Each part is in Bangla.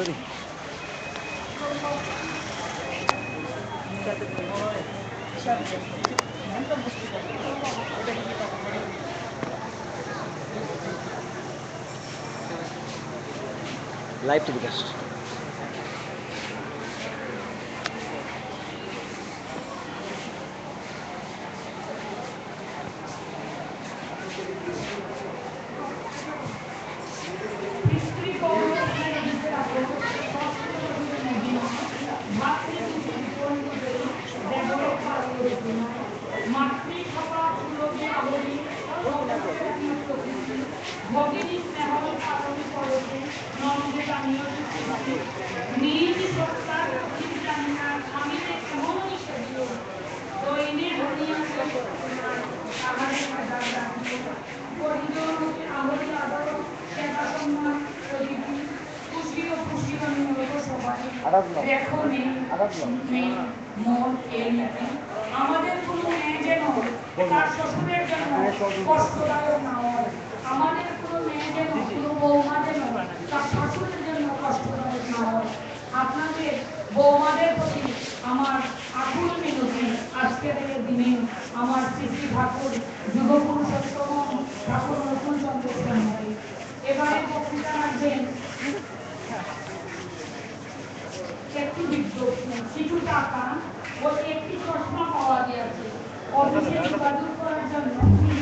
Sorry. Live telecast. আমাদের কোনো মেয়ে যেন তার শ্বশুরের জন্য কষ্টদায়ক না হয়, আমাদের কোনো মেয়ে যেন কোনো বৌমা যেন তার শাশুড়ের জন্য কষ্টদায়ক না হয়। আপনাদের বৌমাদের প্রতি আমার আকুল মিনতি। আজকের এই দিনে আমার শ্রী শ্রী ঠাকুর যুগ পুরুষোত্তম ঠাকুর নতুন চন্দ্র সেনাই এবারে বক্তৃতা রাখবেন একটি বিজ্ঞপ্তি, কিছু টাকা ও একটি চশমা পাওয়া গিয়েছে। অফিসে যোগাযোগ করার জন্য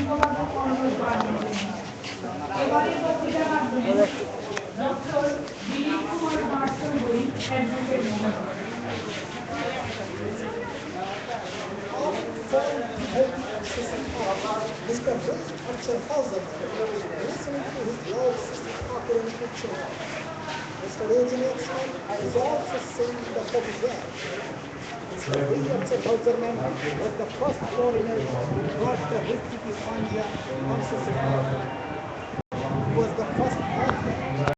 যোগাযোগ অনুরোধ জানিয়েছেন। এবারে বক্তৃতা রাখবেন ডক্টর দিলীপ কুমার ভার্সনবই, অ্যাডভোকেট মহোদয়। Mr. Archer Hauser, listening to his loud sister Thakur in the kitchen. Mr. Engineer is also saying the photograph. Mr. Archer Hauser was the first foreigner who brought the history to Panja on society.